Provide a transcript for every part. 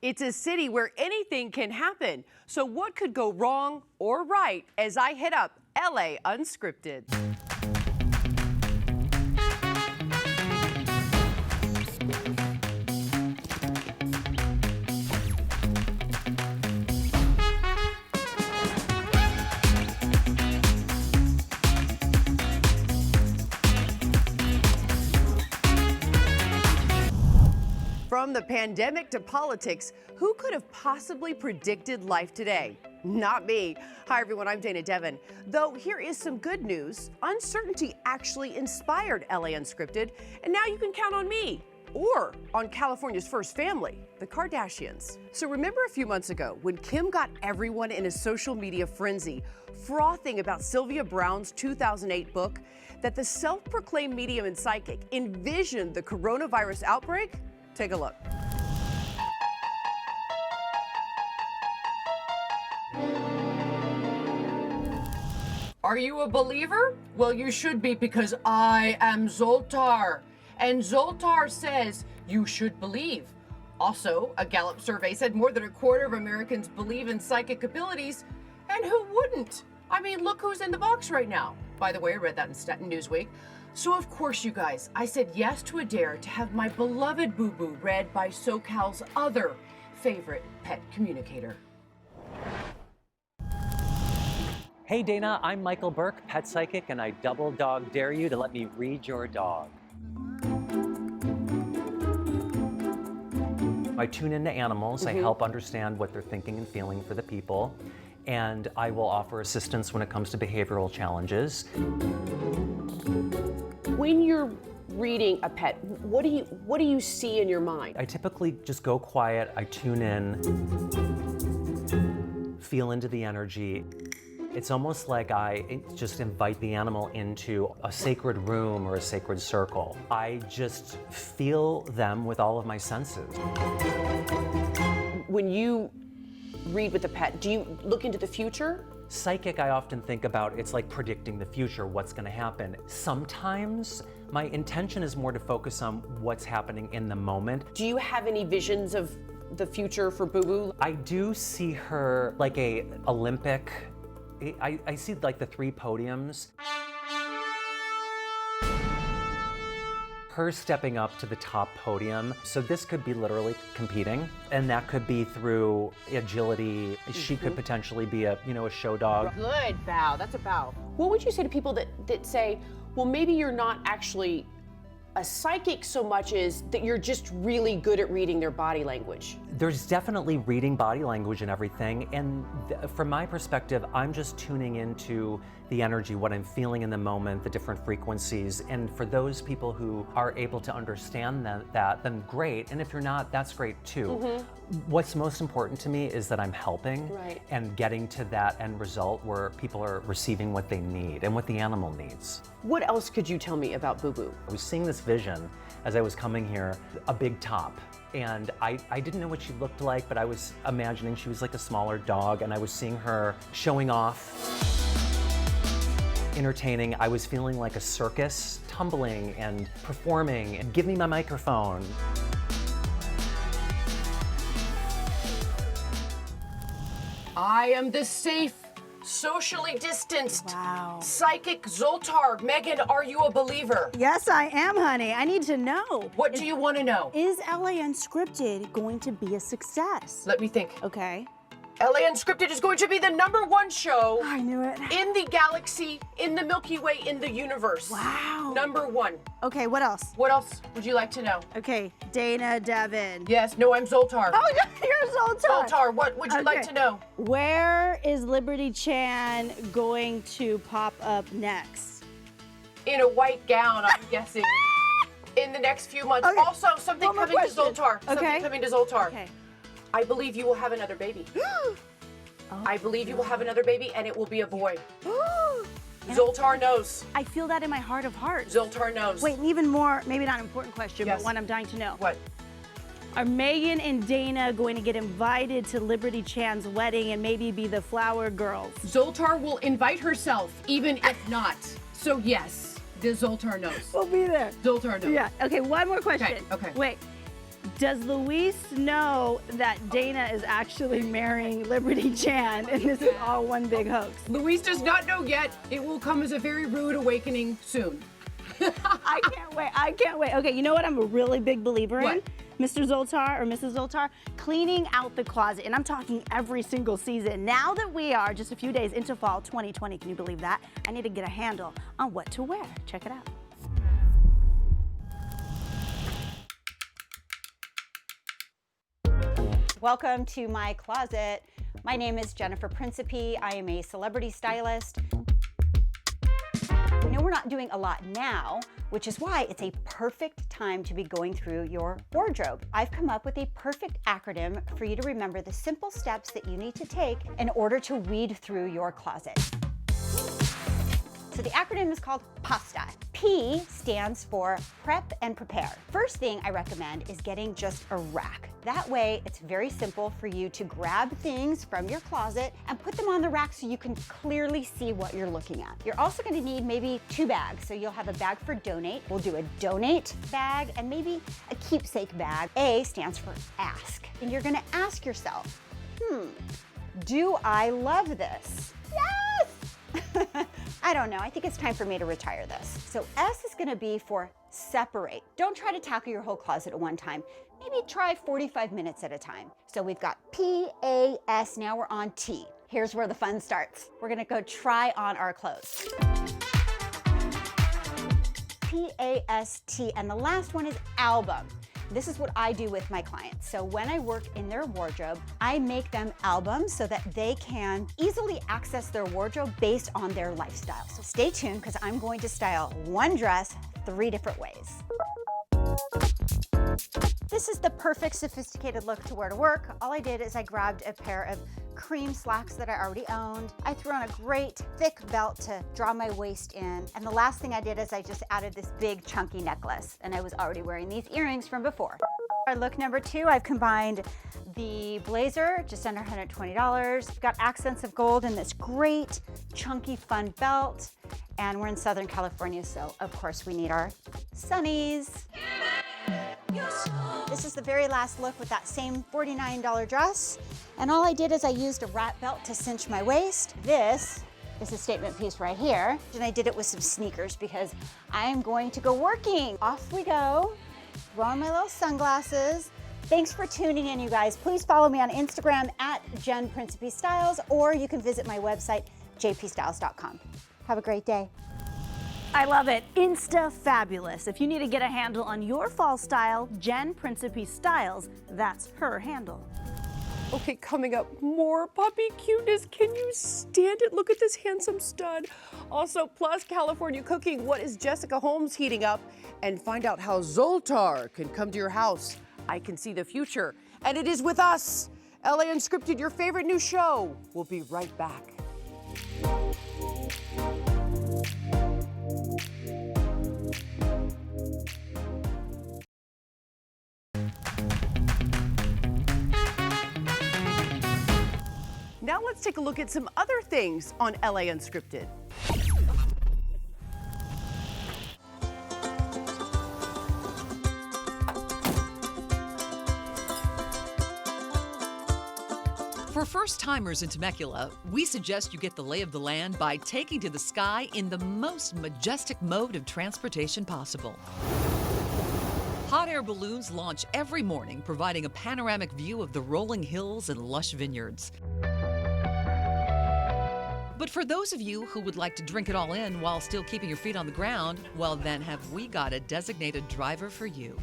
It's a city where anything can happen. So what could go wrong or right as I hit up LA Unscripted? From the pandemic to politics, who could have possibly predicted life today? Not me. Hi, everyone. I'm Dayna Devon. Though here is some good news. Uncertainty actually inspired LA Unscripted, and now you can count on me or on California's first family, the Kardashians. So remember a few months ago when Kim got everyone in a social media frenzy, frothing about Sylvia Browne's 2008 book that the self-proclaimed medium and psychic envisioned the coronavirus outbreak? Take a look. Are you a believer? Well, you should be, because I am Zoltar. And Zoltar says you should believe. Also, a Gallup survey said more than a quarter of Americans believe in psychic abilities. And who wouldn't? I mean, look who's in the box right now. By the way, I read that in Newsweek. So of course, you guys, I said yes to a dare to have my beloved boo-boo read by SoCal's other favorite pet communicator. Hey Dayna, I'm Michael Burke, pet psychic, and I double dog dare you to let me read your dog. I tune into animals, I help understand what they're thinking and feeling for the people, and I will offer assistance when it comes to behavioral challenges. When you're reading a pet, what do you see in your mind? I typically just go quiet, I tune in, feel into the energy. It's almost like I just invite the animal into a sacred room or a sacred circle. I just feel them with all of my senses. When you read with a pet, do you look into the future? Psychic, I often think about, it's like predicting the future, what's going to happen. Sometimes my intention is more to focus on what's happening in the moment. Do you have any visions of the future for Boo Boo? I do see her like a Olympic. I see like the 3 podiums. Her stepping up to the top podium. So this could be literally competing, and that could be through agility. She could potentially be a show dog. Good bow, that's a bow. What would you say to people that say, well, maybe you're not actually a psychic so much as that you're just really good at reading their body language? There's definitely reading body language and everything, and from my perspective, I'm just tuning into the energy, what I'm feeling in the moment, the different frequencies, and for those people who are able to understand that, then great, and if you're not, that's great too. What's most important to me is that I'm helping and getting to that end result where people are receiving what they need and what the animal needs. What else could you tell me about Boo Boo? I was seeing this vision as I was coming here, a big top. And I didn't know what she looked like, but I was imagining she was like a smaller dog, and I was seeing her showing off, entertaining. I was feeling like a circus, tumbling and performing, and give me my microphone. I am the safe, socially distanced, psychic Zoltar. Megan, are you a believer? Yes, I am, honey. I need to know. What do you want to know? Is LA Unscripted going to be a success? Let me think. Okay. LA Unscripted is going to be the #1 show. I knew it. In the galaxy, in the Milky Way, in the universe. Wow. #1. Okay, what else? What else would you like to know? Okay, Dayna Devon. Yes, no, I'm Zoltar. Oh, you're Zoltar. Zoltar, what would you like to know? Where is Liberty Chan going to pop up next? In a white gown, I'm guessing. In the next few months. Okay. Also, something coming to Zoltar. Okay. Something coming to Zoltar. Okay. I believe you will have another baby. I believe you will have another baby, and it will be a boy. Zoltar knows. I feel that in my heart of hearts. Zoltar knows. Wait, and even more, maybe not an important question, Yes. but one I'm dying to know. What? Are Megan and Dayna going to get invited to Liberty Chan's wedding and maybe be the flower girls? Zoltar will invite herself, even if not. So yes, the Zoltar knows. We'll be there. Zoltar knows. Yeah. Okay, one more question. Okay. Wait. Does Luis know that Dayna is actually marrying Liberty Chan and this is all one big hoax? Luis does not know yet. It will come as a very rude awakening soon. I can't wait. I can't wait. Okay, you know what I'm a really big believer in? What? Mr. Zoltar or Mrs. Zoltar, cleaning out the closet. And I'm talking every single season. Now that we are just a few days into fall 2020, can you believe that? I need to get a handle on what to wear. Check it out. Welcome to my closet. My name is Jennifer Principe. I am a celebrity stylist. I know we're not doing a lot now, which is why it's a perfect time to be going through your wardrobe. I've come up with a perfect acronym for you to remember the simple steps that you need to take in order to weed through your closet. So the acronym is called PASTA. P stands for prep and prepare. First thing I recommend is getting just a rack. That way, it's very simple for you to grab things from your closet and put them on the rack so you can clearly see what you're looking at. You're also gonna need maybe 2 bags. So you'll have a bag for donate. We'll do a donate bag and maybe a keepsake bag. A stands for ask. And you're gonna ask yourself, do I love this? Yes! I don't know, I think it's time for me to retire this. So S is gonna be for separate. Don't try to tackle your whole closet at one time. Maybe try 45 minutes at a time. So we've got P, A, S, now we're on T. Here's where the fun starts. We're gonna go try on our clothes. P-A-S-T, and the last one is album. This is what I do with my clients. So when I work in their wardrobe, I make them albums so that they can easily access their wardrobe based on their lifestyle. So stay tuned because I'm going to style one dress 3 different ways. This is the perfect sophisticated look to wear to work. All I did is I grabbed a pair of cream slacks that I already owned. I threw on a great thick belt to draw my waist in. And the last thing I did is I just added this big chunky necklace. And I was already wearing these earrings from before. Our look number 2, I've combined the blazer, just under $120. Got accents of gold and this great chunky fun belt. And we're in Southern California, so of course we need our sunnies. This is the very last look with that same $49 dress. And all I did is I used a wrap belt to cinch my waist. This is a statement piece right here. And I did it with some sneakers because I am going to go working. Off we go. Throw on my little sunglasses. Thanks for tuning in, you guys. Please follow me on Instagram at Jen Principe Styles, or you can visit my website, jpstyles.com. Have a great day. I love it. Insta fabulous. If you need to get a handle on your fall style, Jen Principe Styles, that's her handle. Okay, coming up, more puppy cuteness. Can you stand it? Look at this handsome stud. Also, plus California cooking. What is Jessica Holmes heating up? And find out how Zoltar can come to your house. I can see the future, and it is with us. LA Unscripted, your favorite new show. We'll be right back. Now let's take a look at some other things on LA Unscripted. For first-timers in Temecula, we suggest you get the lay of the land by taking to the sky in the most majestic mode of transportation possible. Hot air balloons launch every morning, providing a panoramic view of the rolling hills and lush vineyards. But for those of you who would like to drink it all in while still keeping your feet on the ground, well then have we got a designated driver for you.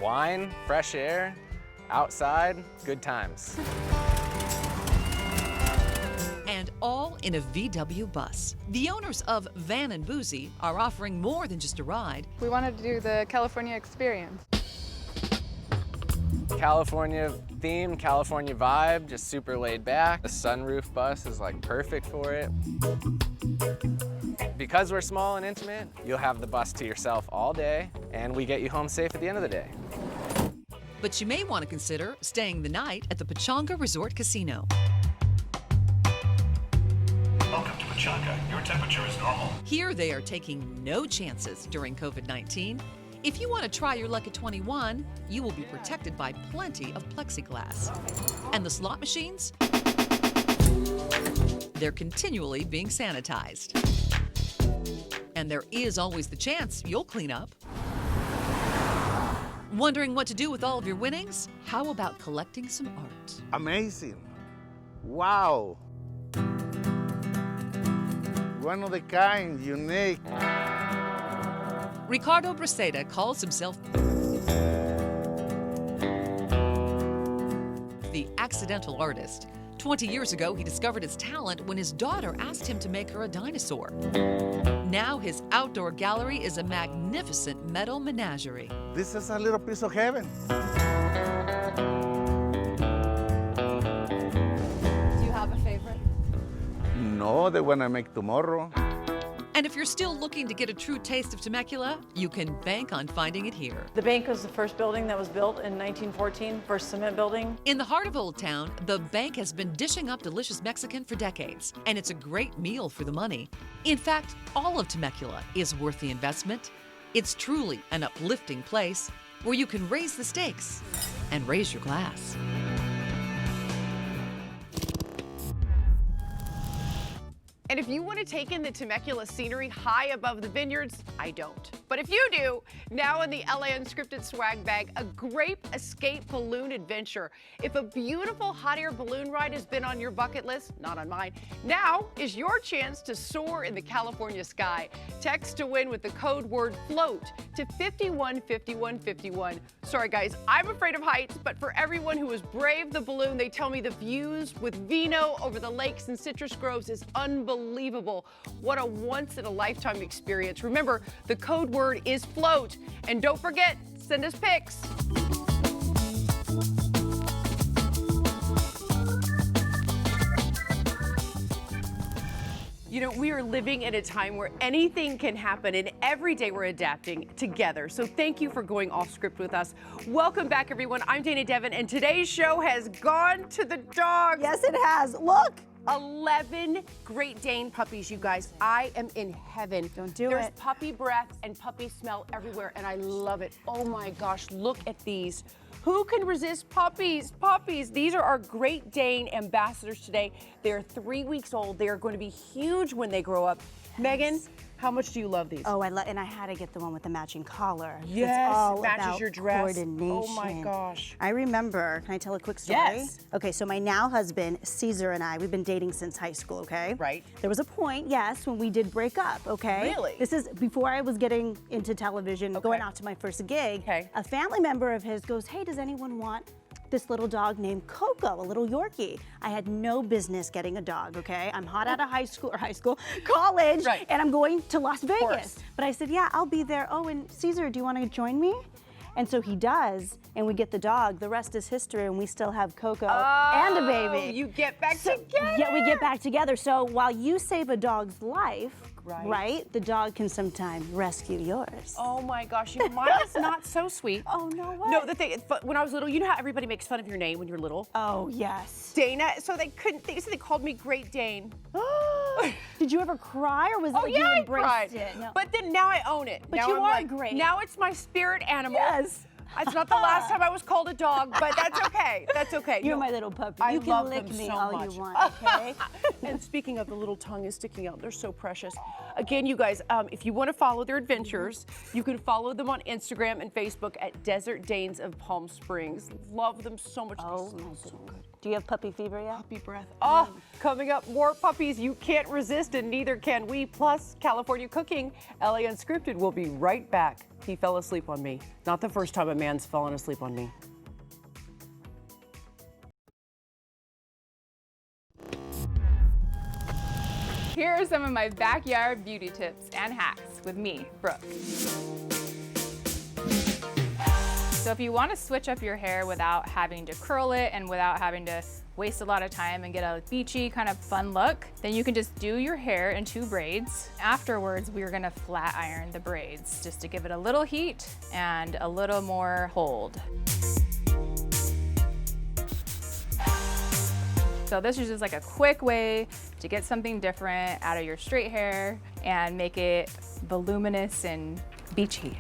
Wine, fresh air, outside, good times. And all in a VW bus. The owners of Van and Boozy are offering more than just a ride. We wanted to do the California experience. California theme, California vibe, just super laid back. The sunroof bus is like perfect for it. Because we're small and intimate, you'll have the bus to yourself all day, and we get you home safe at the end of the day. But you may want to consider staying the night at the Pechanga Resort Casino. Welcome to Pechanga. Your temperature is normal. Here they are taking no chances during COVID-19 If you want to try your luck at 21, you will be protected by plenty of plexiglass. And the slot machines? They're continually being sanitized. And there is always the chance you'll clean up. Wondering what to do with all of your winnings? How about collecting some art? Amazing. Wow. One of a kind, unique. Ricardo Braceda calls himself the accidental artist. 20 years ago, he discovered his talent when his daughter asked him to make her a dinosaur. Now his outdoor gallery is a magnificent metal menagerie. This is a little piece of heaven. Do you have a favorite? No, the one I make tomorrow. And if you're still looking to get a true taste of Temecula, you can bank on finding it here. The bank was the first building that was built in 1914, first cement building. In the heart of Old Town, the bank has been dishing up delicious Mexican for decades, and it's a great meal for the money. In fact, all of Temecula is worth the investment. It's truly an uplifting place where you can raise the stakes and raise your glass. And if you want to take in the Temecula scenery high above the vineyards, I don't. But if you do, now in the LA Unscripted swag bag, a grape escape balloon adventure. If a beautiful hot air balloon ride has been on your bucket list, not on mine, now is your chance to soar in the California sky. Text to win with the code word FLOAT to 515151. Sorry guys, I'm afraid of heights, but for everyone who has braved the balloon, they tell me the views with vino over the lakes and citrus groves is unbelievable. What a once-in-a-lifetime experience. Remember, the code word is FLOAT. And don't forget, send us pics. You know, we are living in a time where anything can happen, and every day we're adapting together. So thank you for going off script with us. Welcome back, everyone. I'm Dayna Devon, and today's show has gone to the dogs. Yes, it has. Look. 11 Great Dane puppies, you guys. I am in heaven. Don't do There's it. puppy breath and puppy smell everywhere, and I love it. Oh my gosh, look at these. Who can resist puppies? Puppies. These are our Great Dane ambassadors today. They're 3 weeks old. They are going to be huge when they grow up. Megan, how much do you love these? Oh, and I had to get the one with the matching collar. Yes, it's all matches about your dress. coordination. Oh my gosh. I remember, can I tell a quick story? Yes. Okay, so my now husband, Caesar, and I, we've been dating since high school, okay? Right. There was a point, yes, when we did break up, okay? Really? This is before I was getting into television, going out to my first gig. Okay. A family member of his goes, hey, does anyone want this little dog named Coco, a little Yorkie? I had no business getting a dog, okay? I'm hot out of college, Right. and I'm going to Las Vegas. course. But I said, yeah, I'll be there. Oh, and Caesar, do you want to join me? And so he does, and we get the dog. The rest is history, and we still have Coco and a baby. You get back together. Yeah, we get back together. So while you save a dog's life, Right. right, the dog can sometimes rescue yours. Oh my gosh, mine is not so sweet. Oh, no way. No, the thing, but when I was little, you know how everybody makes fun of your name when you're little? Oh, yes. Dayna, so they called me Great Dane. Did you ever cry, or was it Oh like yeah, you I embraced cried. it? No. But then now I own it. But now you I'm are like, great. Now it's my spirit animal. Yes. It's not the last time I was called a dog, but that's okay. That's okay. You're No, my little puppy. I You can love lick them me so all much. you want, okay? And speaking of, the little tongue is sticking out. They're so precious. Again, you guys, if you want to follow their adventures, you can follow them on Instagram and Facebook at Desert Danes of Palm Springs. Love them so much. Oh, They my smell so good. Do you have puppy fever yet? Puppy breath. Oh, coming up, more puppies you can't resist, and neither can we. Plus, California cooking. LA Unscripted will be right back. He fell asleep on me. Not the first time a man's fallen asleep on me. Here are some of my backyard beauty tips and hacks with me, Brooke. So if you want to switch up your hair without having to curl it and without having to waste a lot of time and get a beachy kind of fun look, then you can just do your hair in 2 braids. Afterwards, we're gonna flat iron the braids just to give it a little heat and a little more hold. So this is just like a quick way to get something different out of your straight hair and make it voluminous and beachy.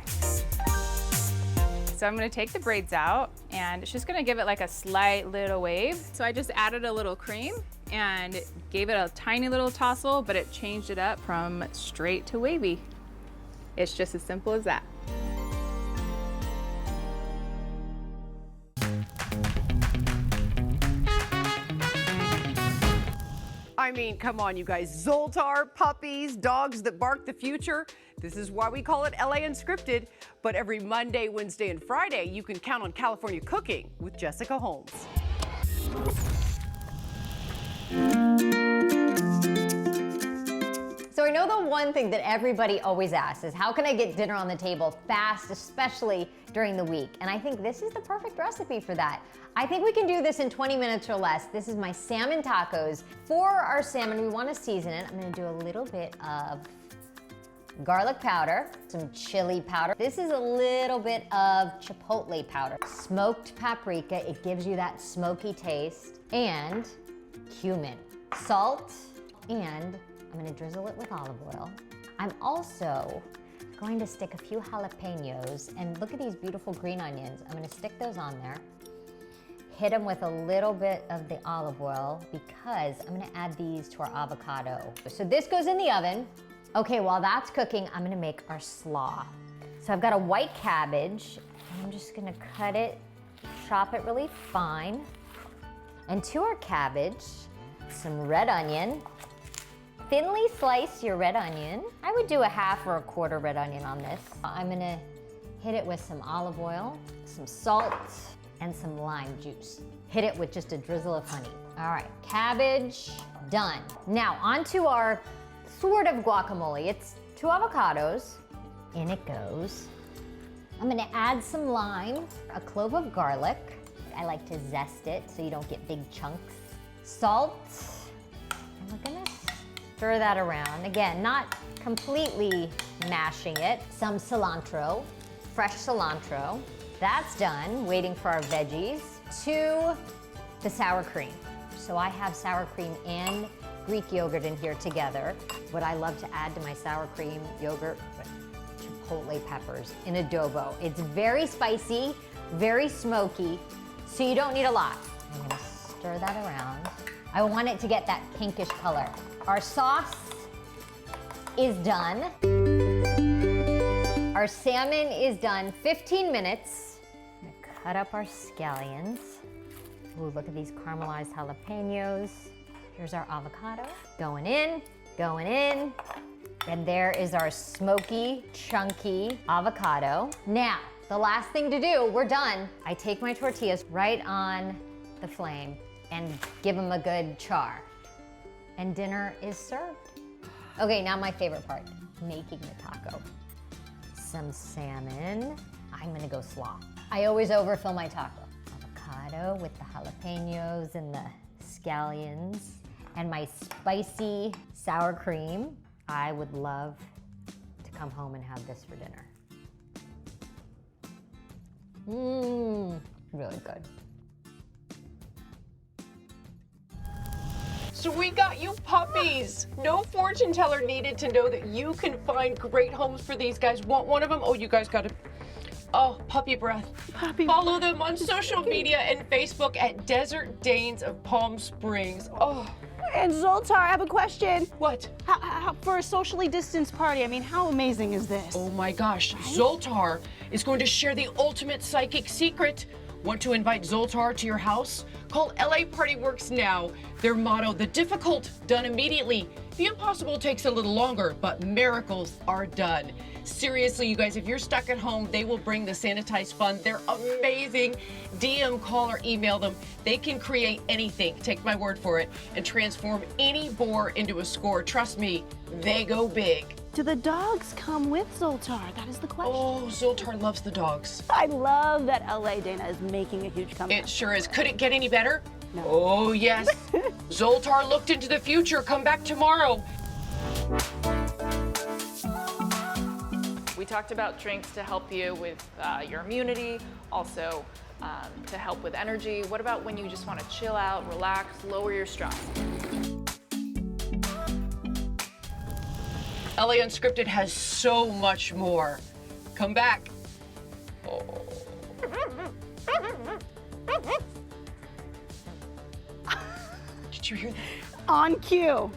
So I'm gonna take the braids out and it's just gonna give it like a slight little wave. So I just added a little cream and gave it a tiny little tousle, but it changed it up from straight to wavy. It's just as simple as that. I mean, come on, you guys. Zoltar, puppies, dogs that bark the future. This is why we call it LA Unscripted. But every Monday, Wednesday, and Friday, you can count on California Cooking with Jessica Holmes. So I know the one thing that everybody always asks is, how can I get dinner on the table fast, especially during the week? And I think this is the perfect recipe for that. I think we can do this in 20 minutes or less. This is my salmon tacos. For our salmon, we want to season it. I'm going to do a little bit of garlic powder, some chili powder. This is a little bit of chipotle powder, smoked paprika. It gives you that smoky taste, and cumin, salt, and I'm gonna drizzle it with olive oil. I'm also going to stick a few jalapenos, and look at these beautiful green onions. I'm gonna stick those on there, hit them with a little bit of the olive oil because I'm gonna add these to our avocado. So this goes in the oven. Okay, while that's cooking, I'm gonna make our slaw. So I've got a white cabbage, and I'm just gonna cut it, chop it really fine. And to our cabbage, some red onion. Thinly slice your red onion. I would do a half or a quarter red onion on this. I'm gonna hit it with some olive oil, some salt, and some lime juice. Hit it with just a drizzle of honey. All right, cabbage, done. Now onto our sort of guacamole. It's 2 avocados, in it goes. I'm gonna add some lime, a clove of garlic. I like to zest it so you don't get big chunks. Salt, and we're gonna stir that around. Again, not completely mashing it. Some cilantro, fresh cilantro. That's done, waiting for our veggies. To the sour cream. So I have sour cream and Greek yogurt in here together. What I love to add to my sour cream yogurt, chipotle peppers in adobo. It's very spicy, very smoky, so you don't need a lot. I'm gonna stir that around. I want it to get that pinkish color. Our sauce is done. Our salmon is done. 15 minutes. I'm gonna cut up our scallions. Ooh, look at these caramelized jalapenos. Here's our avocado. Going in, going in. And there is our smoky, chunky avocado. Now, the last thing to do, we're done. I take my tortillas right on the flame and give them a good char. And dinner is served. Okay, now my favorite part, making the taco. Some salmon. I'm gonna go slaw. I always overfill my taco. Avocado with the jalapenos and the scallions and my spicy sour cream. I would love to come home and have this for dinner. Really good. So we got you puppies. No fortune teller needed to know that you can find great homes for these guys. Want one of them? Oh, you guys gotta, oh, puppy breath. Follow them on social media and Facebook at Desert Danes of Palm Springs. Oh. And Zoltar, I have a question. What? How, for a socially distanced party, I mean, how amazing is this? Oh my gosh, Zoltar is going to share the ultimate psychic secret. Want to invite Zoltar to your house? Call LA Party Works now. Their motto, the difficult done immediately. The impossible takes a little longer, but miracles are done. Seriously, you guys, if you're stuck at home, they will bring the sanitized fun. They're amazing. DM, call, or email them. They can create anything, take my word for it, and transform any bore into a score. Trust me, they go big. Do the dogs come with Zoltar? That is the question. Oh, Zoltar loves the dogs. I love that LA, Dayna, is making a huge comeback. It sure is. Could it get any better? No. Oh, yes. Zoltar looked into the future. Come back tomorrow. We talked about drinks to help you with your immunity, also to help with energy. What about when you just want to chill out, relax, lower your stress? LA Unscripted has so much more. Come back. Oh. Did you hear that? On cue.